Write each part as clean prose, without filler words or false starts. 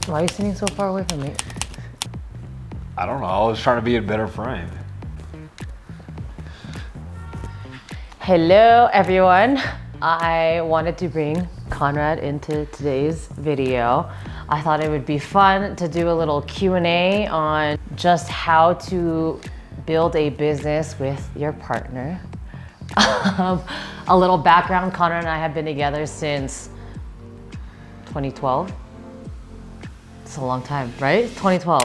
Why are you sitting so far away from me? I don't know, I was trying to be in better frame. Hello everyone. I wanted to bring Conrad into today's video. I thought it would be fun to do a little Q&A on just how to build a business with your partner. A little background, Conrad and I have been together since 2012. It's a long time, right? 2012.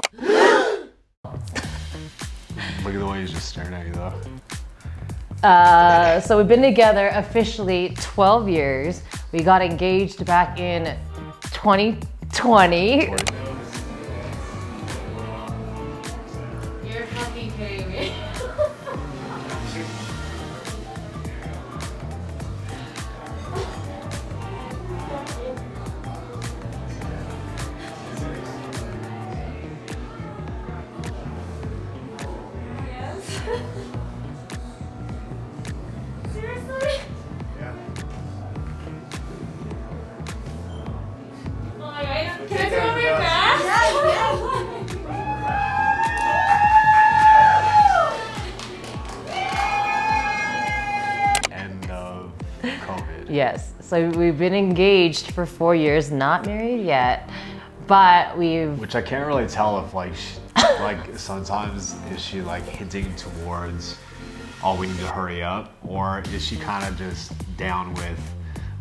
Look at the way he's just staring at you though. So we've been together officially 12 years. We got engaged back in 2020. You're fucking kidding me. Yes, so we've been engaged for 4 years, not married yet, but we've... Which I can't really tell if like sometimes is she like hinting towards, oh, we need to hurry up, or is she kind of just down with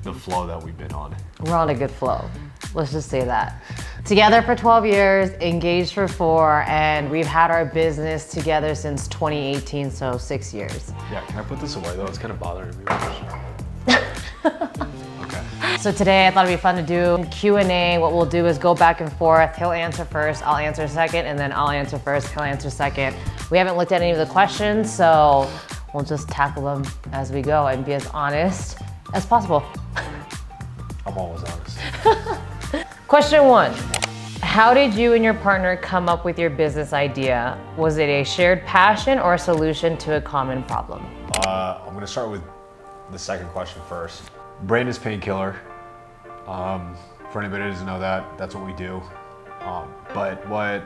the flow that we've been on? We're on a good flow. Let's just say that. Together for 12 years, engaged for 4, and we've had our business together since 2018, so 6 years. Yeah, can I put this away though? It's kind of bothering me. Okay. So today I thought it'd be fun to do Q&A. What we'll do is go back and forth. He'll answer first, I'll answer second, and then I'll answer first, he'll answer second. We haven't looked at any of the questions, so we'll just tackle them as we go and be as honest as possible. I'm always honest. Question 1. How did you and your partner come up with your business idea? Was it a shared passion or a solution to a common problem? I'm gonna start with the second question first. Brain is painkiller. For anybody who doesn't know that, that's what we do. But what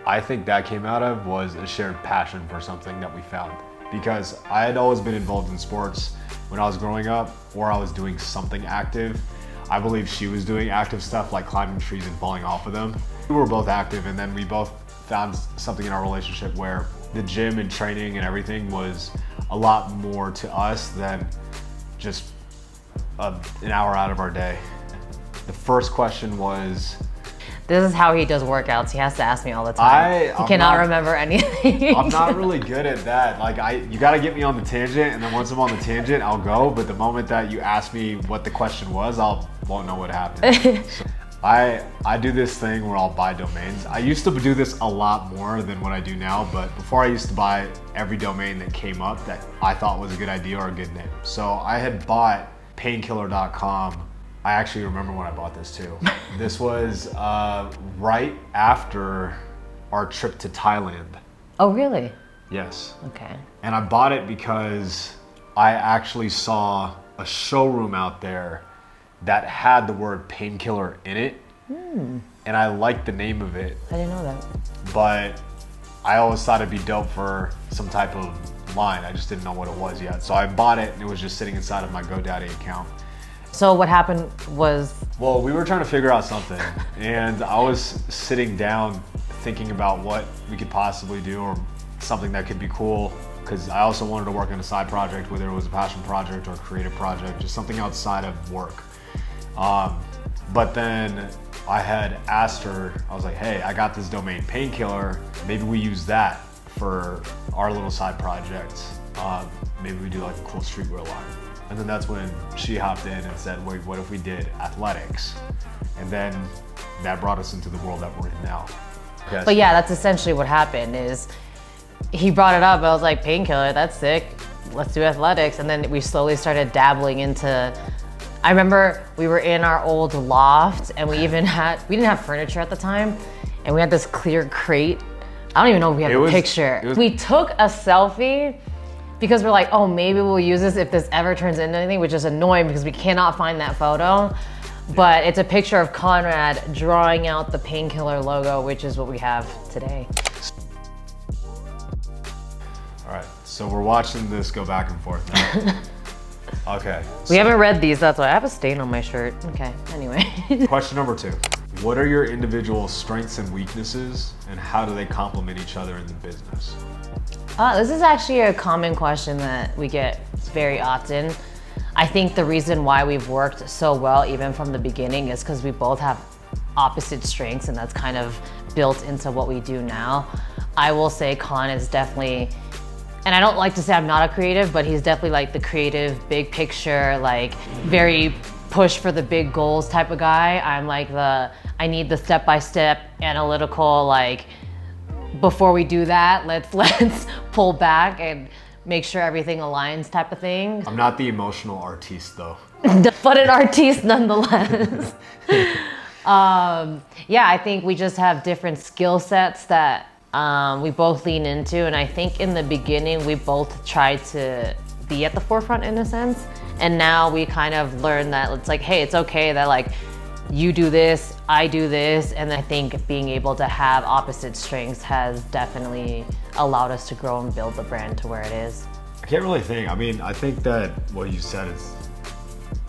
I think that came out of was a shared passion for something that we found. Because I had always been involved in sports when I was growing up, or I was doing something active. I believe she was doing active stuff like climbing trees and falling off of them. We were both active, and then we both found something in our relationship where the gym and training and everything was a lot more to us than just an hour out of our day. The first question was... This is how he does workouts. He has to ask me all the time. He cannot remember anything. I'm not really good at that. Like you gotta get me on the tangent, and then once I'm on the tangent, I'll go. But the moment that you ask me what the question was, won't know what happened. So I do this thing where I'll buy domains. I used to do this a lot more than what I do now, but before I used to buy every domain that came up that I thought was a good idea or a good name. So I had bought painkiller.com. I actually remember when I bought this too. This was right after our trip to Thailand. Oh, really? Yes. Okay. And I bought it because I actually saw a showroom out there that had the word painkiller in it. And I liked the name of it. I didn't know that. But I always thought it'd be dope for some type of line. I just didn't know what it was yet. So I bought it, and it was just sitting inside of my GoDaddy account. So what happened was... Well, we were trying to figure out something, and I was sitting down thinking about what we could possibly do, or something that could be cool, because I also wanted to work on a side project, whether it was a passion project or a creative project, just something outside of work. But then I had asked her, I was like, hey, I got this domain Painkiller, maybe we use that for our little side project. Maybe we do like a cool streetwear line. And then that's when she hopped in and said, wait, what if we did athletics? And then that brought us into the world that we're in now. Yes. But yeah, that's essentially what happened is he brought it up. I was like, painkiller, that's sick. Let's do athletics. And then we slowly started dabbling into, I remember we were in our old loft and we didn't have furniture at the time. And we had this clear crate. I don't even know if we have a picture. We took a selfie because we're like, oh, maybe we'll use this if this ever turns into anything, which is annoying because we cannot find that photo. But it's a picture of Conrad drawing out the painkiller logo, which is what we have today. All right, so we're watching this go back and forth now. Okay. We haven't read these, that's why I have a stain on my shirt. Okay, anyway. Question number 2. What are your individual strengths and weaknesses, and how do they complement each other in the business? This is actually a common question that we get very often. I think the reason why we've worked so well, even from the beginning, is because we both have opposite strengths, and that's kind of built into what we do now. I will say Con is definitely, and I don't like to say I'm not a creative, but he's definitely like the creative, big picture, like very push for the big goals type of guy. I'm like I need the step-by-step analytical, like before we do that, let's pull back and make sure everything aligns type of thing. I'm not the emotional artiste though. But an artiste nonetheless. Yeah, I think we just have different skill sets that we both lean into, and I think in the beginning we both tried to be at the forefront in a sense, and now we kind of learned that it's like, hey, it's okay that like you do this, I do this, and I think being able to have opposite strengths has definitely allowed us to grow and build the brand to where it is. I can't really think. I mean, I think that what you said is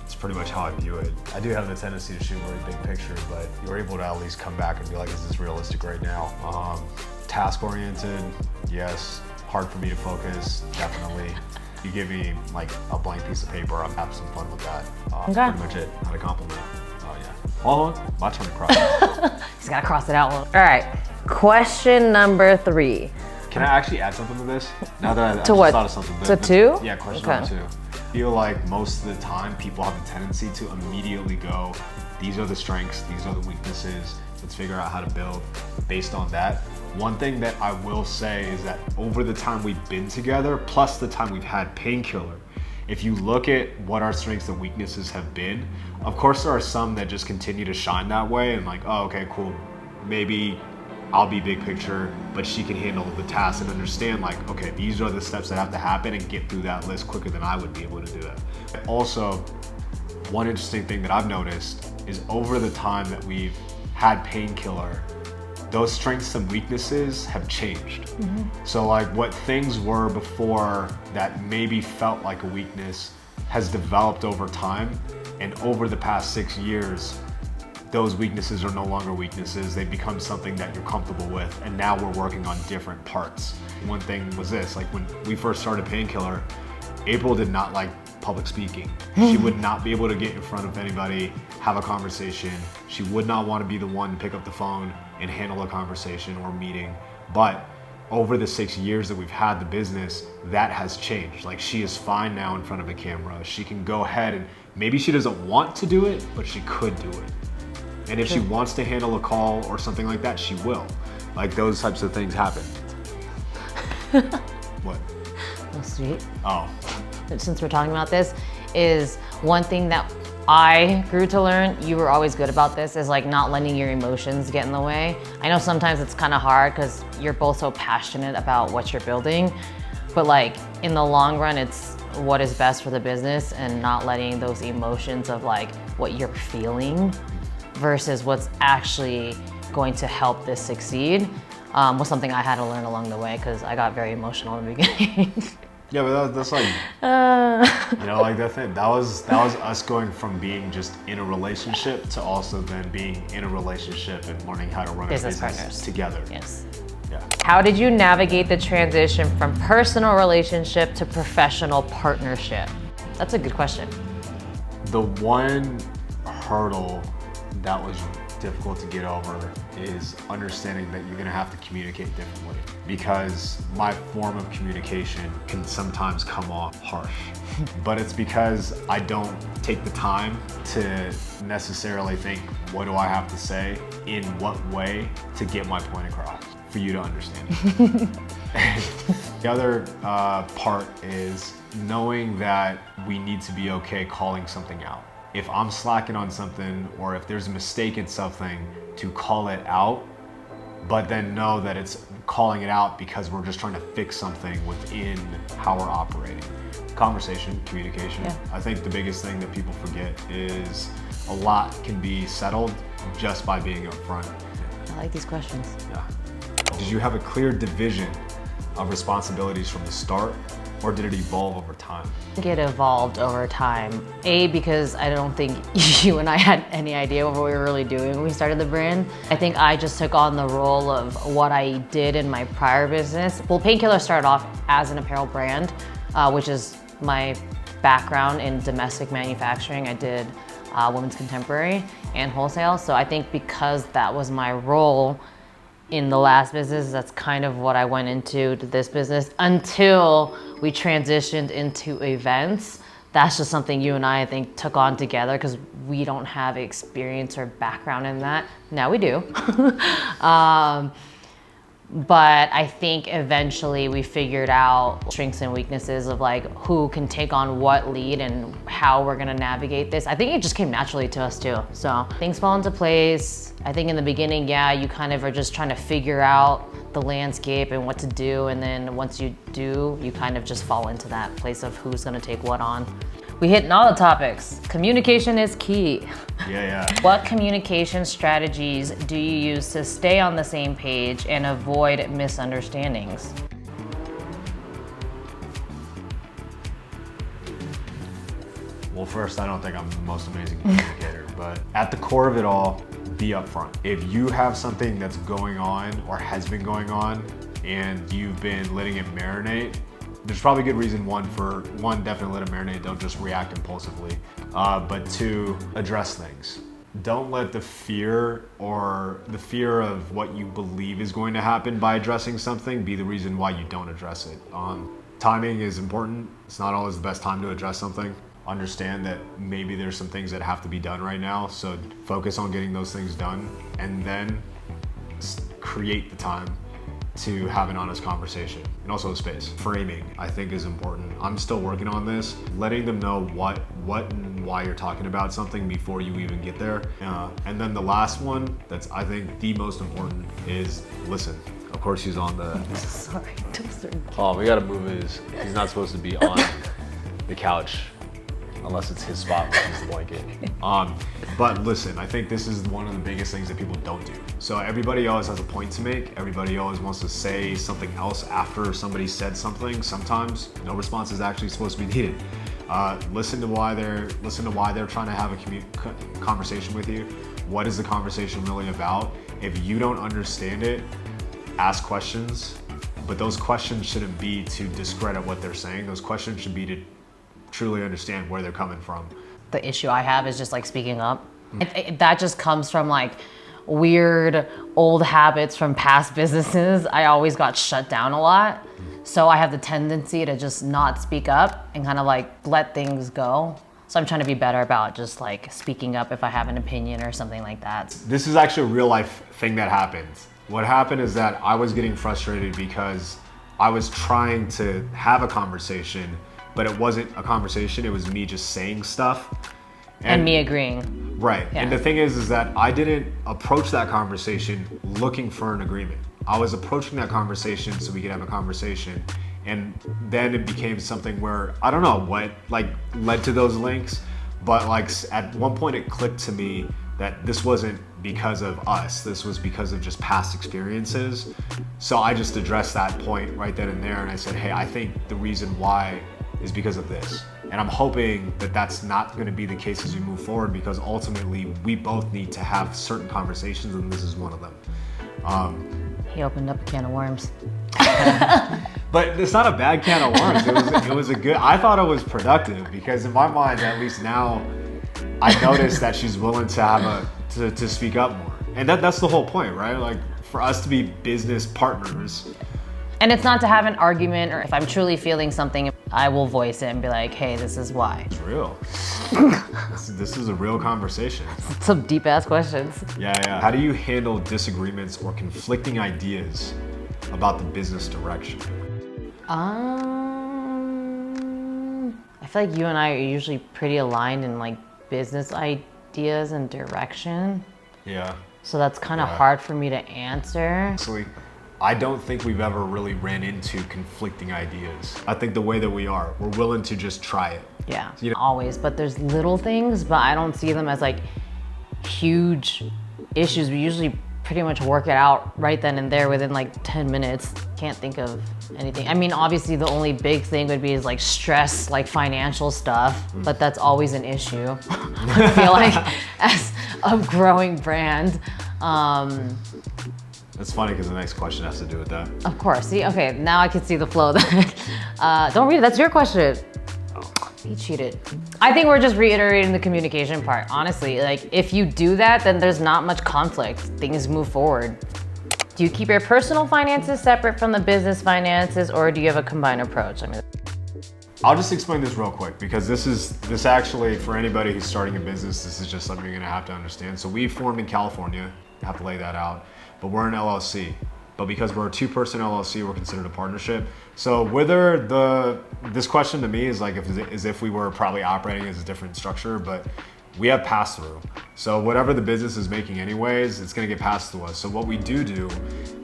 it's pretty much how I view it. I do have the tendency to shoot really big picture, but you're able to at least come back and be like, is this realistic right now? Task oriented, yes. Hard for me to focus, definitely. You give me like a blank piece of paper, I'm having some fun with that. Okay. Pretty much it. How to compliment. Oh yeah. Hold on, my turn to cross. Just gotta cross it out. All right, question number 3. Can I actually add something to this? Now that I just what? thought of something. To 2? Yeah, question Okay. number 2. I feel like most of the time people have a tendency to immediately go, these are the strengths, these are the weaknesses, let's figure out how to build based on that. One thing that I will say is that over the time we've been together, plus the time we've had Painkiller, if you look at what our strengths and weaknesses have been, of course there are some that just continue to shine that way and like, oh, okay, cool. Maybe I'll be big picture, but she can handle the task and understand like, okay, these are the steps that have to happen and get through that list quicker than I would be able to do that. Also, one interesting thing that I've noticed is over the time that we've had Painkiller, those strengths and weaknesses have changed. Mm-hmm. So like what things were before that maybe felt like a weakness has developed over time, and over the past 6 years, those weaknesses are no longer weaknesses. They become something that you're comfortable with, and now we're working on different parts. One thing was this, like when we first started Painkiller, April did not like public speaking. She would not be able to get in front of anybody, have a conversation. She would not want to be the one to pick up the phone and handle a conversation or meeting. But over the 6 years that we've had the business, that has changed. Like she is fine now in front of a camera. She can go ahead and maybe she doesn't want to do it, but she could do it. And if she wants to handle a call or something like that, she will. Like those types of things happen. What? Oh, sweet. Oh. Since we're talking about this, is one thing that I grew to learn, you were always good about this, is like not letting your emotions get in the way. I know sometimes it's kind of hard because you're both so passionate about what you're building, but like in the long run, it's what is best for the business and not letting those emotions of like what you're feeling versus what's actually going to help this succeed was something I had to learn along the way because I got very emotional in the beginning. Yeah, but that's like, you know, like that thing. That was us going from being just in a relationship to also then being in a relationship and learning how to run a business partners together. Yes. Yeah. How did you navigate the transition from personal relationship to professional partnership? That's a good question. The one hurdle that was difficult to get over is understanding that you're gonna have to communicate differently, because my form of communication can sometimes come off harsh. But it's because I don't take the time to necessarily think, what do I have to say in what way to get my point across for you to understand. The other part is knowing that we need to be okay calling something out. If I'm slacking on something or if there's a mistake in something, to call it out, but then know that it's calling it out because we're just trying to fix something within how we're operating. Conversation, communication. Yeah. I think the biggest thing that people forget is a lot can be settled just by being upfront. I like these questions. Yeah. Did you have a clear division of responsibilities from the start, or did it evolve over time? I think it evolved over time. A, because I don't think you and I had any idea what we were really doing when we started the brand. I think I just took on the role of what I did in my prior business. Well, Painkiller started off as an apparel brand, which is my background in domestic manufacturing. I did women's contemporary and wholesale. So I think because that was my role in the last business, that's kind of what I went into to this business until we transitioned into events. That's just something you and I think took on together because we don't have experience or background in that. Now we do. But I think eventually we figured out strengths and weaknesses of like who can take on what lead and how we're gonna navigate this. I think it just came naturally to us too. So things fall into place. I think in the beginning, yeah, you kind of are just trying to figure out the landscape and what to do. And then once you do, you kind of just fall into that place of who's gonna take what on. We hit all the topics. Communication is key. Yeah. What communication strategies do you use to stay on the same page and avoid misunderstandings? Well, first, I don't think I'm the most amazing communicator, but at the core of it all, be upfront. If you have something that's going on or has been going on and you've been letting it marinate, there's probably a good reason. One, definitely let it marinate. Don't just react impulsively. But two, address things. Don't let the fear of what you believe is going to happen by addressing something be the reason why you don't address it. Timing is important. It's not always the best time to address something. Understand that maybe there's some things that have to be done right now. So focus on getting those things done and then create the time to have an honest conversation, and also a space. Framing, I think, is important. I'm still working on this, letting them know what and why you're talking about something before you even get there. And then the last one, that's I think the most important, is listen. Of course, he's on the. Sorry, Dozer. Oh, we gotta move his. He's not supposed to be on the couch. Unless it's his spot, which is the blanket. But listen, I think this is one of the biggest things that people don't do. So everybody always has a point to make. Everybody always wants to say something else after somebody said something. Sometimes no response is actually supposed to be needed. Listen to why they're trying to have a conversation with you. What is the conversation really about? If you don't understand it, ask questions. But those questions shouldn't be to discredit what they're saying. Those questions should be to truly understand where they're coming from. The issue I have is just like speaking up. That just comes from like weird old habits from past businesses. I always got shut down a lot. So I have the tendency to just not speak up and kind of like let things go. So I'm trying to be better about just like speaking up if I have an opinion or something like that. This is actually a real life thing that happened. What happened is that I was getting frustrated because I was trying to have a conversation, but it wasn't a conversation, it was me just saying stuff. And me agreeing. Right, yeah. And the thing is that I didn't approach that conversation looking for an agreement. I was approaching that conversation so we could have a conversation. And then it became something where, I don't know what like led to those links, but like at one point it clicked to me that this wasn't because of us, this was because of just past experiences. So I just addressed that point right then and there and I said, hey, I think the reason why is because of this. And I'm hoping that that's not going to be the case as we move forward, because ultimately we both need to have certain conversations and this is one of them. He opened up a can of worms. But it's not a bad can of worms. It was a good, I thought it was productive because in my mind, at least now, I noticed that she's willing to have to speak up more. And that's the whole point, right? Like for us to be business partners. And it's not to have an argument, or if I'm truly feeling something, I will voice it and be like, hey, this is why. It's real. This is a real conversation. Some deep ass questions. Yeah. How do you handle disagreements or conflicting ideas about the business direction? I feel like you and I are usually pretty aligned in like business ideas and direction. Yeah. So that's kind of hard for me to answer. Sweet. I don't think we've ever really ran into conflicting ideas. I think the way that we are, we're willing to just try it. Yeah, you know? Always, but there's little things, but I don't see them as like huge issues. We usually pretty much work it out right then and there within like 10 minutes. Can't think of anything. I mean, obviously the only big thing would be is like stress, like financial stuff, but that's always an issue. I feel like as a growing brand. It's funny because the next question has to do with that. Of course, see, okay, now I can see the flow then. Don't read it, that's your question. He cheated. I think we're just reiterating the communication part. Honestly, like if you do that, then there's not much conflict. Things move forward. Do you keep your personal finances separate from the business finances, or do you have a combined approach? I mean, I'll just explain this real quick because this actually, for anybody who's starting a business, this is just something you're gonna have to understand. So we formed in California, I have to lay that out, but we're an LLC. But because we're a 2-person LLC, we're considered a partnership. So whether this question to me is like as if we were probably operating as a different structure, but we have pass through. So whatever the business is making anyways, it's gonna get passed to us. So what we do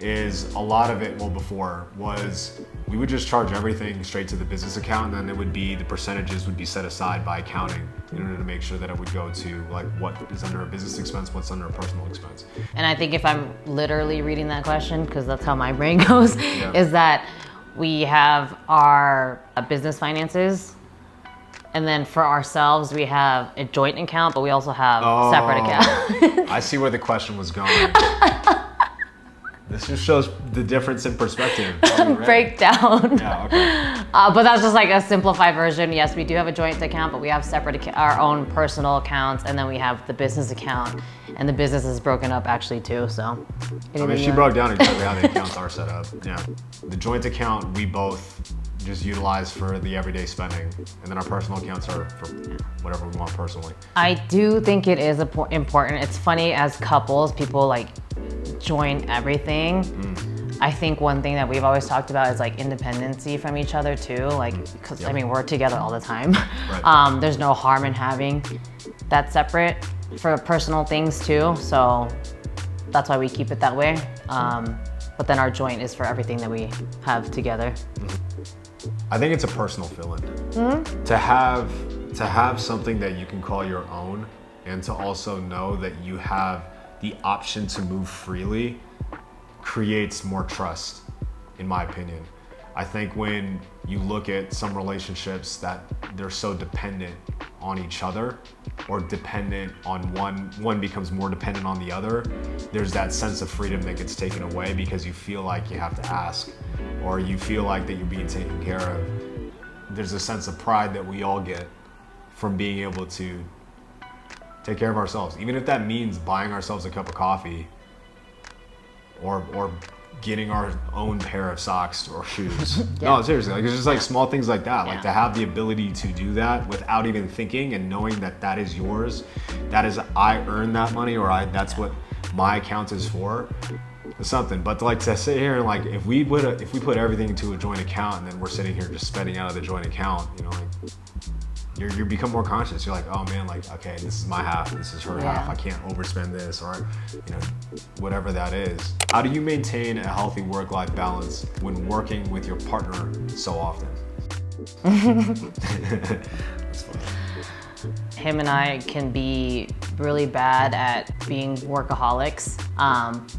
is a lot of it, well before, was we would just charge everything straight to the business account, and then it would be, the percentages would be set aside by accounting in order to make sure that it would go to like what is under a business expense, what's under a personal expense. And I think if I'm literally reading that question, because that's how my brain goes, is that we have our business finances, and then for ourselves, we have a joint account, but we also have separate accounts. I see where the question was going. This just shows the difference in perspective. Breakdown. Yeah, okay. But that's just like a simplified version. Yes, we do have a joint account, but we have separate our own personal accounts, and then we have the business account, and the business is broken up actually too. So. I mean, she broke down exactly how the accounts are set up. Yeah, the joint account we both just utilize for the everyday spending, and then our personal accounts are for whatever we want personally. I do think it is important. It's funny, as couples, people like join everything. I think one thing that we've always talked about is like independency from each other too. Like, because I mean, we're together all the time. Right. There's no harm in having that separate for personal things too. So that's why we keep it that way. But then our joint is for everything that we have together. I think it's a personal feeling. To have something that you can call your own, and to also know that you have the option to move freely, creates more trust, in my opinion. I think when you look at some relationships that they're so dependent on each other, or dependent on one becomes more dependent on the other, there's that sense of freedom that gets taken away because you feel like you have to ask, or you feel like that you're being taken care of. There's a sense of pride that we all get from being able to take care of ourselves, even if that means buying ourselves a cup of coffee, or getting our own pair of socks or shoes. No, seriously, like it's just like small things like that. Like to have the ability to do that without even thinking, and knowing that that is yours, that is, I earned that money, or that's what my account is for. Something, but to sit here and like if we put everything into a joint account, and then we're sitting here just spending out of the joint account, you know, like you become more conscious. You're like, oh man, like okay, this is my half, this is her half. I can't overspend this, or you know, whatever that is. How do you maintain a healthy work-life balance when working with your partner so often? That's funny. Him and I can be really bad at being workaholics,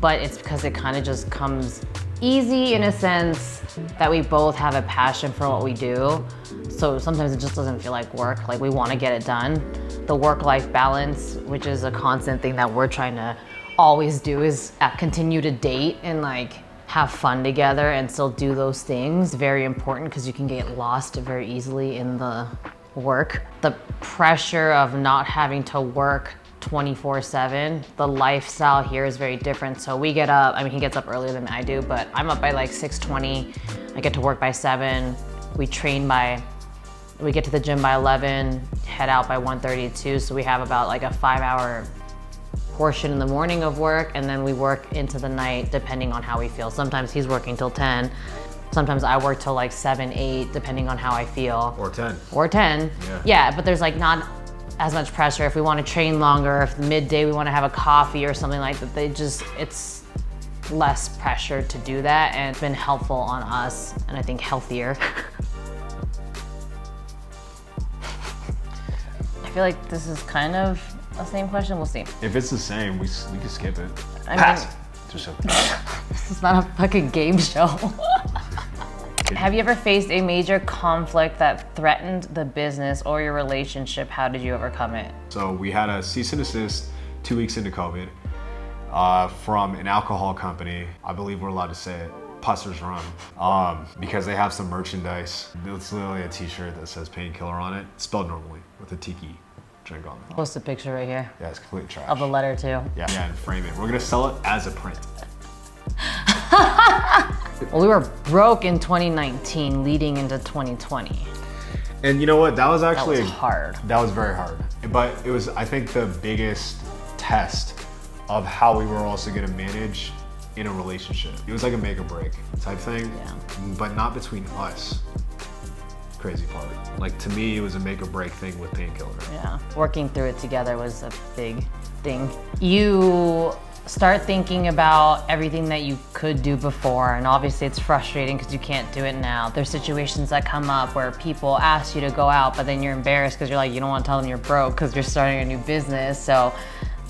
but it's because it kind of just comes easy in a sense that we both have a passion for what we do. So sometimes it just doesn't feel like work, like we want to get it done. The work-life balance, which is a constant thing that we're trying to always do, is continue to date and like have fun together and still do those things. Very important, because you can get lost very easily in the work. The pressure of not having to work 24/7. The lifestyle here is very different. So we get up, I mean, he gets up earlier than I do, but I'm up by like 6:20. I get to work by 7. We get to the gym by 11, head out by 1:32. So we have about like a 5-hour portion in the morning of work, and then we work into the night depending on how we feel. Sometimes he's working till 10. Sometimes I work till like 7, 8, depending on how I feel. Or 10. Or 10. Yeah, but there's like not as much pressure. If we want to train longer, if midday we want to have a coffee or something like that, less pressure to do that, and it's been helpful on us, and I think healthier. I feel like this is kind of the same question. We'll see. If it's the same, we can skip it. I Pass. mean, Just so. this is not a fucking game show. Have you ever faced a major conflict that threatened the business or your relationship? How did you overcome it? So we had a cease and desist 2 weeks into COVID from an alcohol company. I believe we're allowed to say it. Pusser's Rum, because they have some merchandise. It's literally a t-shirt that says painkiller on it, spelled normally with a tiki drink on it. Post a picture right here. Yeah, it's complete trash. Of the letter too. Yeah, and frame it. We're gonna sell it as a print. Well, we were broke in 2019 leading into 2020. And you know what? That was actually That was hard. That was very hard. But it was, I think, the biggest test of how we were also gonna manage in a relationship. It was like a make or break type thing, Yeah. but not between us. Crazy part. Like, to me, it was a make or break thing with painkiller. Yeah, working through it together was a big thing. You start thinking about everything that you could do before, and obviously it's frustrating because you can't do it now. There's situations that come up where people ask you to go out, but then you're embarrassed because you're like, you don't want to tell them you're broke because you're starting a new business. So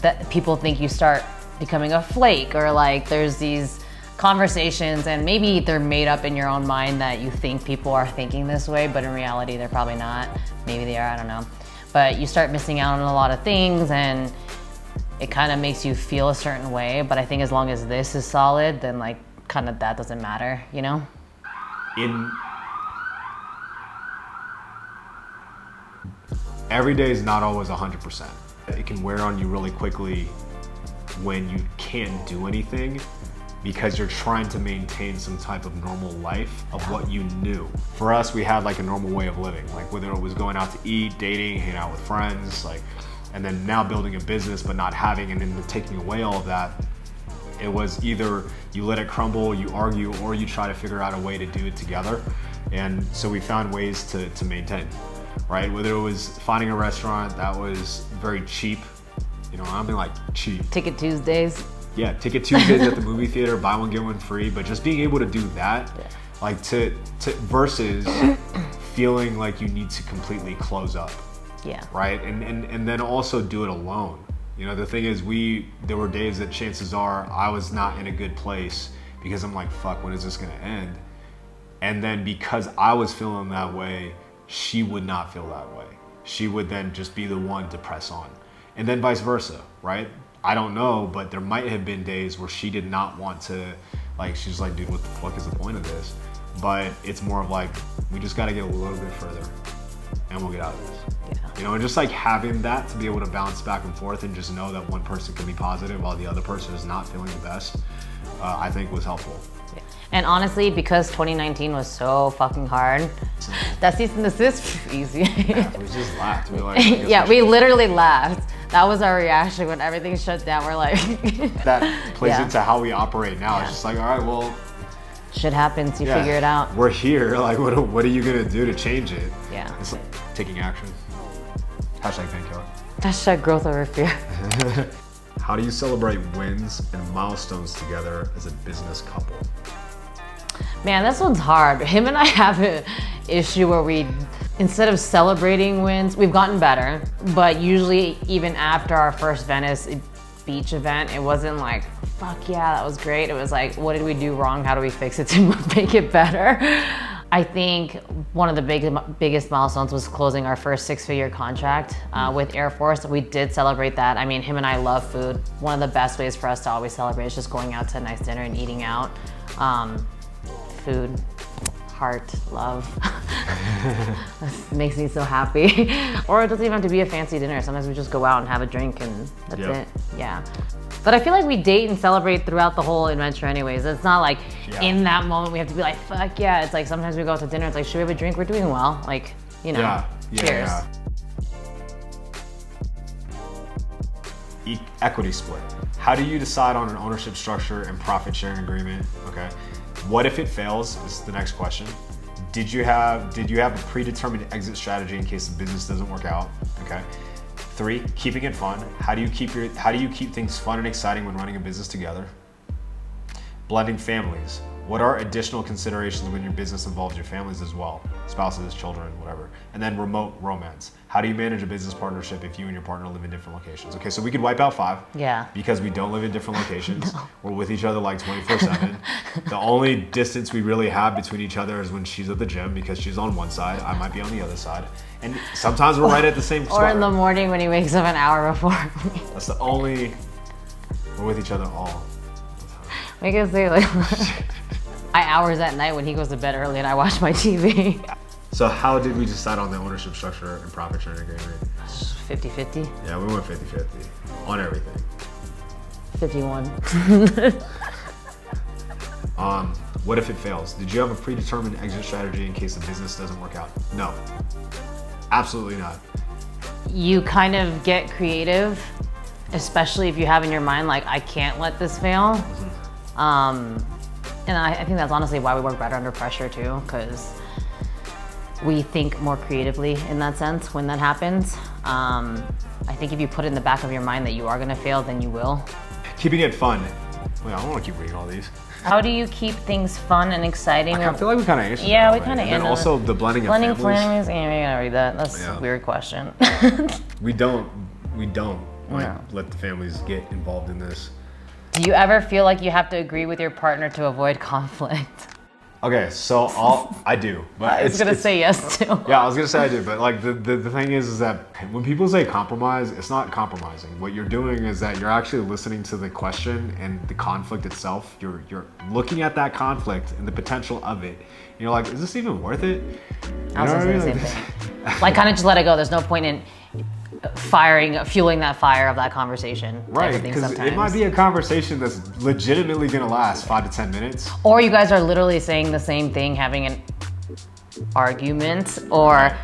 that people think you start becoming a flake, or like there's these conversations, and maybe they're made up in your own mind that you think people are thinking this way, but in reality they're probably not. Maybe they are, I don't know. But you start missing out on a lot of things, and it kind of makes you feel a certain way. But I think as long as this is solid, then like kind of that doesn't matter, you know? Every day is not always 100%. It can wear on you really quickly when you can't do anything because you're trying to maintain some type of normal life of what you knew. For us, we had like a normal way of living, like whether it was going out to eat, dating, hanging out with friends, like, and then now building a business but not having, and then taking away all of that. It was either you let it crumble, you argue, or you try to figure out a way to do it together. And so we found ways to maintain, right? Whether it was finding a restaurant that was very cheap, you know, I mean like cheap. Ticket Tuesdays. Yeah, Ticket Tuesdays at the movie theater, buy one, get one free, but just being able to do that, Yeah. like to versus feeling like you need to completely close up, Yeah. right? And then also do it alone. You know, the thing is, there were days that chances are I was not in a good place because I'm like, fuck, when is this gonna end? And then because I was feeling that way, she would not feel that way. She would then just be the one to press on. And then vice versa, right? I don't know, but there might have been days where she did not want to, like, she's like, dude, what the fuck is the point of this? But it's more of like, we just gotta get a little bit further and we'll get out of this. Yeah. You know, and just like having that to be able to bounce back and forth and just know that one person can be positive while the other person is not feeling the best, I think was helpful. Yeah. And honestly, because 2019 was so fucking hard, that cease and desist was easy. Yeah, we just laughed. We were like, I guess Yeah, we we should- literally laughed. That was our reaction when everything shut down. We're like, That plays Yeah. into how we operate now. Yeah. It's just like, all right, well, shit happens, you yeah, figure it out. We're here. Like, what are you gonna do to change it? Yeah. It's like taking action. Hashtag painkiller. Hashtag growth over fear. How do you celebrate wins and milestones together as a business couple? Man, this one's hard. Him and I have an issue where we, instead of celebrating wins, we've gotten better, but usually even after our first Venice Beach event, it wasn't like, fuck yeah, that was great. It was like, what did we do wrong? How do we fix it to make it better? I think one of the biggest milestones was closing our first 6-figure contract with Air Force. We did celebrate that. I mean, him and I love food. One of the best ways for us to always celebrate is just going out to a nice dinner and eating out. Food, heart, love. This makes me so happy. Or it doesn't even have to be a fancy dinner. Sometimes we just go out and have a drink and that's Yep. it. Yeah. But I feel like we date and celebrate throughout the whole adventure anyways. It's not like in that moment we have to be like, fuck yeah. It's like sometimes we go out to dinner, it's like, should we have a drink? We're doing well. Like, you know, Yeah. cheers. Equity split. How do you decide on an ownership structure and profit sharing agreement? Okay. What if it fails is the next question. Did you have a predetermined exit strategy in case the business doesn't work out? Okay. 3, keeping it fun. How do you keep things fun and exciting when running a business together? Blending families. What are additional considerations when your business involves your families as well? Spouses, children, whatever. And then remote romance. How do you manage a business partnership if you and your partner live in different locations? Okay, so we could wipe out 5. Yeah. Because we don't live in different locations. No. We're with each other like 24/7. The only distance we really have between each other is when she's at the gym because she's on one side, I might be on the other side. And sometimes we're right at the same spot. Or in the morning when he wakes up an hour before me. That's the only, we're with each other all the time. I can say like, hours at night when he goes to bed early and I watch my TV. So how did we decide on the ownership structure and profit sharing agreement? 50-50. Yeah, we went 50-50 on everything. 51. What if it fails? Did you have a predetermined exit strategy in case the business doesn't work out? No, absolutely not. You kind of get creative, especially if you have in your mind, like, I can't let this fail. And I think that's honestly why we work better under pressure too, because we think more creatively in that sense when that happens. I think if you put it in the back of your mind that you are gonna fail, then you will. Keeping it fun. Wait, I don't want to keep reading all these. How do you keep things fun and exciting? I feel like we kind of answered that. Yeah, we kind of answered. And also the blending of families. Families, yeah, we gotta read that. That's a weird question. We don't let the families get involved in this. Do you ever feel like you have to agree with your partner to avoid conflict? Okay, so I do, but I was gonna say yes too. Yeah, I was gonna say I do, but like the thing is that when people say compromise, it's not compromising. What you're doing is that you're actually listening to the question and the conflict itself. You're looking at that conflict and the potential of it. And you're like, is this even worth it? I was gonna say the same thing. Like, kind of just let it go. There's no point in fueling that fire of that conversation. Right, because it might be a conversation that's legitimately gonna last 5 to 10 minutes. Or you guys are literally saying the same thing, having an argument, or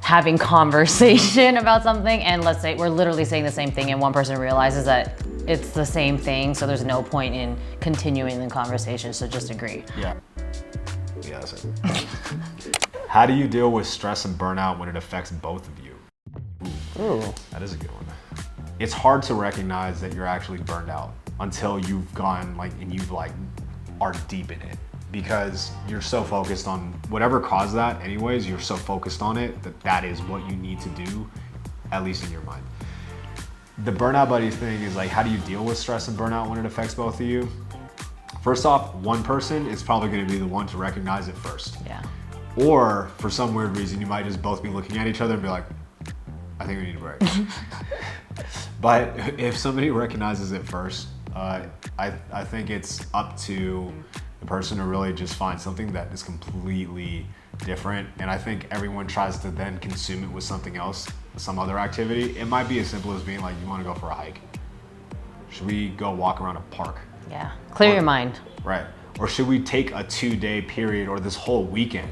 having conversation about something, and let's say we're literally saying the same thing and one person realizes that it's the same thing, so there's no point in continuing the conversation, so just agree. Yeah, that's it. How do you deal with stress and burnout when it affects both of you? Ooh. That is a good one. It's hard to recognize that you're actually burned out until you've gone and you've are deep in it, because you're so focused on whatever caused that anyways, you're so focused on it that is what you need to do, at least in your mind. The burnout buddy thing is how do you deal with stress and burnout when it affects both of you? First off, one person is probably gonna be the one to recognize it first. Yeah. Or for some weird reason, you might just both be looking at each other and be like, I think we need a break. But if somebody recognizes it first, I think it's up to the person to really just find something that is completely different. And I think everyone tries to then consume it with something else, some other activity. It might be as simple as being like, you wanna go for a hike? Should we go walk around a park? Yeah, clear your mind. Right, or should we take a 2-day period or this whole weekend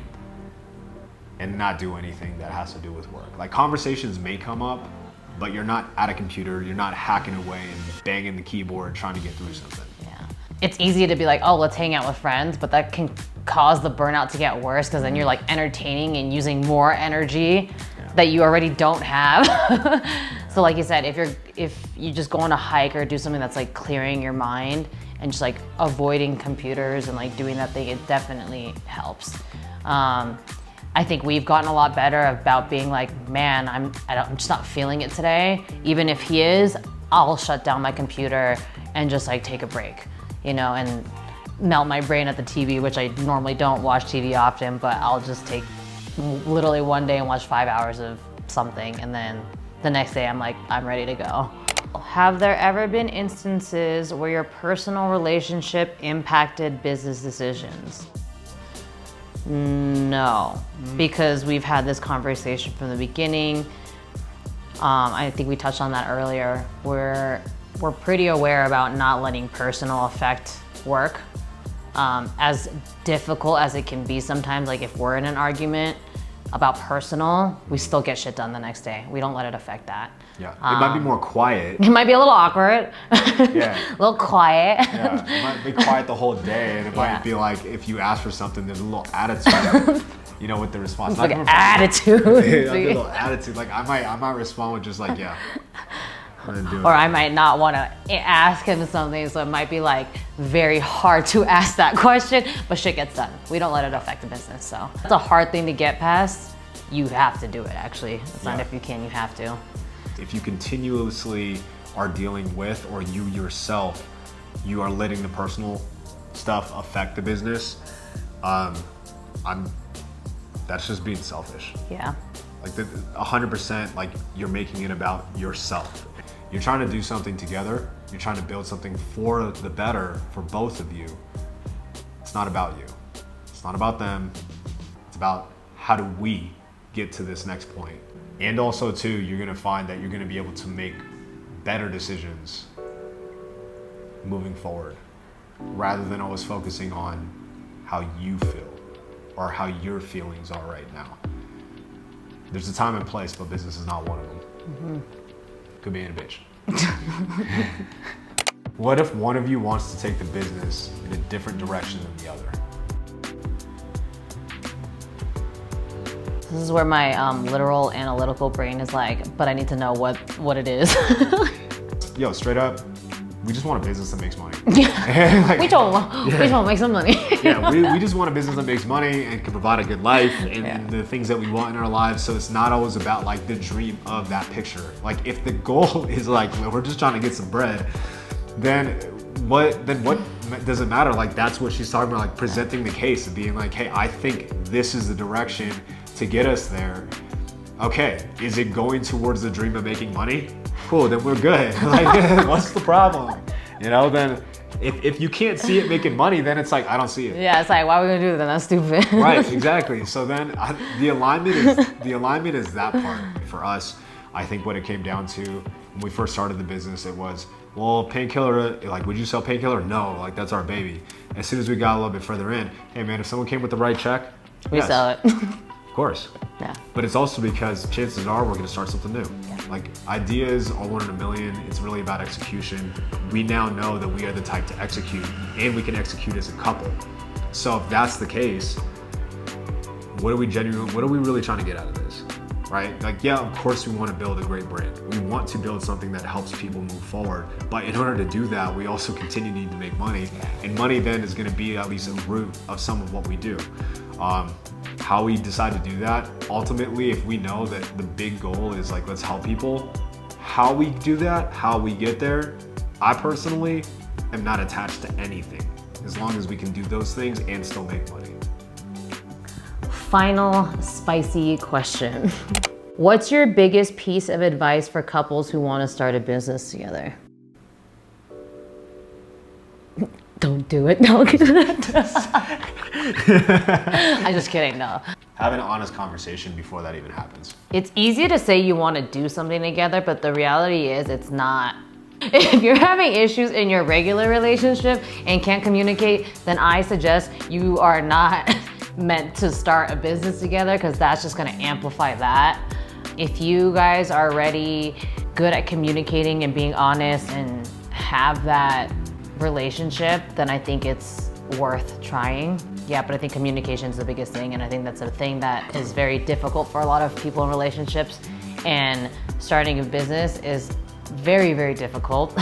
and not do anything that has to do with work? Conversations may come up, but you're not at a computer, you're not hacking away and banging the keyboard trying to get through something. Yeah. It's easy to be like, oh, let's hang out with friends, but that can cause the burnout to get worse, because then you're entertaining and using more energy that you already don't have. So like you said, if you just go on a hike or do something that's clearing your mind and just avoiding computers and doing that thing, it definitely helps. I think we've gotten a lot better about being man, I'm just not feeling it today. Even if he is, I'll shut down my computer and just take a break, and melt my brain at the TV, which I normally don't watch TV often, but I'll just take literally one day and watch 5 hours of something, and then the next day I'm ready to go. Have there ever been instances where your personal relationship impacted business decisions? No, because we've had this conversation from the beginning. I think we touched on that earlier. We're pretty aware about not letting personal affect work. As difficult as it can be sometimes, if we're in an argument about personal, we still get shit done the next day. We don't let it affect that. Yeah, it might be more quiet. It might be a little awkward. Yeah. A little quiet. Yeah, it might be quiet the whole day, and it might be if you ask for something, there's a little attitude, with the response. It's attitude. A little attitude. I might respond with just yeah. or I might not want to ask him something, so it might be like very hard to ask that question, but shit gets done. We don't let it affect the business, so it's a hard thing to get past. You have to do it, actually. It's not if you can, you have to. If you continuously are dealing with, or you yourself, you are letting the personal stuff affect the business, that's just being selfish. Yeah. Like 100%, like you're making it about yourself. You're trying to do something together. You're trying to build something for the better for both of you. It's not about you. It's not about them. It's about how do we get to this next point. And also too, you're gonna find that you're gonna be able to make better decisions moving forward, rather than always focusing on how you feel or how your feelings are right now. There's a time and place, but business is not one of them. Could be in a bitch. What if one of you wants to take the business in a different direction than the other? This is where my literal analytical brain is like, but I need to know what it is. Yo, straight up, we just want a business that makes money. We just want to make some money. Yeah, we just want a business that makes money and can provide a good life and the things that we want in our lives. So it's not always about like the dream of that picture. Like if the goal is like, we're just trying to get some bread, then what does it matter? Like that's what she's talking about, like presenting the case and being like, hey, I think this is the direction to get us there. Okay, is it going towards the dream of making money? Cool, then we're good. Like, what's the problem? You know, then if you can't see it making money, then it's like, I don't see it. Yeah, it's like, why are we gonna do that? That's stupid. Right, exactly. So then the alignment is that part for us. I think what it came down to when we first started the business, it was, well, painkiller, like, would you sell painkiller? No, like that's our baby. As soon as we got a little bit further in, hey man, if someone came with the right check, we sell it. Of course. Yeah. But it's also because chances are we're gonna start something new. Yeah. Like ideas are one in a million. It's really about execution. We now know that we are the type to execute, and we can execute as a couple. So if that's the case, what are we really trying to get out of this? Right? Like, yeah, of course we want to build a great brand. We want to build something that helps people move forward. But in order to do that, we also continue to need to make money. And money then is going to be at least a root of some of what we do. How we decide to do that, ultimately, if we know that the big goal is like, let's help people, how we do that, how we get there, I personally am not attached to anything, as long as we can do those things and still make money. Final spicy question. What's your biggest piece of advice for couples who want to start a business together? Don't do it. No. I'm just kidding, no. Have an honest conversation before that even happens. It's easy to say you want to do something together, but the reality is it's not. If you're having issues in your regular relationship and can't communicate, then I suggest you are not meant to start a business together, because that's just going to amplify that. If you guys are already good at communicating and being honest and have that relationship, then I think it's worth trying. Yeah, but I think communication is the biggest thing, and I think that's a thing that is very difficult for a lot of people in relationships, and starting a business is very, very difficult.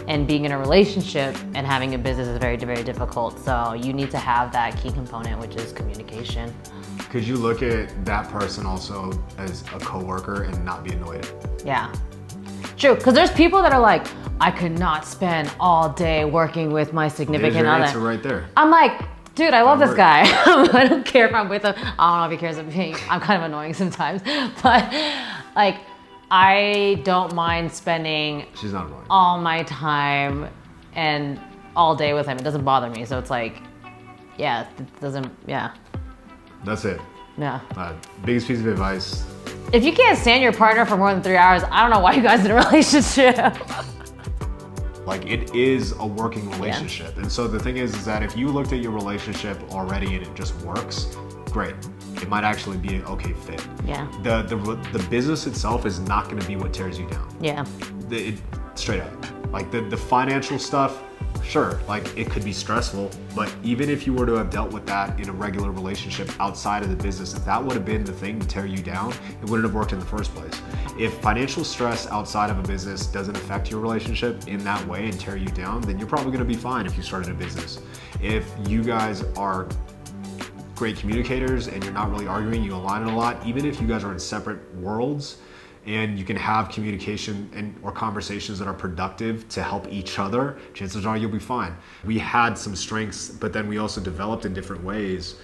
And being in a relationship and having a business is very, very difficult. So you need to have that key component, which is communication. Could you look at that person also as a coworker and not be annoyed? Yeah, true. Because there's people that are like, I could not spend all day working with my significant other. Answer right there. I'm like, dude, I love this guy. I don't care if I'm with him. I don't know if he cares about me. I'm kind of annoying sometimes, but like, I don't mind spending She's not annoying. all my time and all day with him. It doesn't bother me. So it's like, yeah, it doesn't, yeah. That's it. Yeah. Biggest piece of advice. If you can't stand your partner for more than 3 hours, I don't know why you guys in a relationship. Like, it is a working relationship. Yeah. And so the thing is that if you looked at your relationship already and it just works, great. It might actually be an okay fit. Yeah. The business itself is not going to be what tears you down. Yeah. Straight up. Like the financial stuff, sure, like it could be stressful, but even if you were to have dealt with that in a regular relationship outside of the business, if that would have been the thing to tear you down, it wouldn't have worked in the first place. If financial stress outside of a business doesn't affect your relationship in that way and tear you down, then you're probably gonna be fine if you started a business. If you guys are great communicators and you're not really arguing, you align a lot, even if you guys are in separate worlds, and you can have communication or conversations that are productive to help each other, chances are you'll be fine. We had some strengths, but then we also developed in different ways.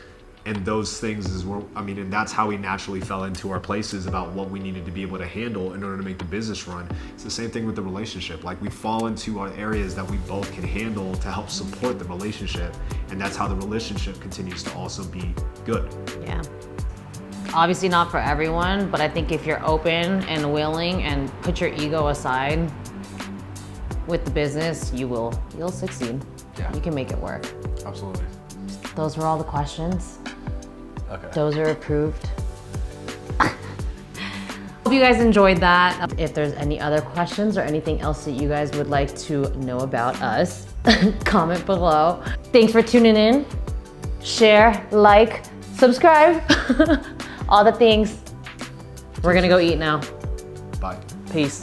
And those things is where, and that's how we naturally fell into our places about what we needed to be able to handle in order to make the business run. It's the same thing with the relationship. Like, we fall into our areas that we both can handle to help support the relationship. And that's how the relationship continues to also be good. Yeah. Obviously not for everyone, but I think if you're open and willing and put your ego aside with the business, you'll succeed. Yeah. You can make it work. Absolutely. Those were all the questions. Okay. Dozer approved. Hope you guys enjoyed that. If there's any other questions or anything else that you guys would like to know about us, comment below. Thanks for tuning in. Share, like, subscribe. All the things. We're gonna go eat now. Bye. Peace.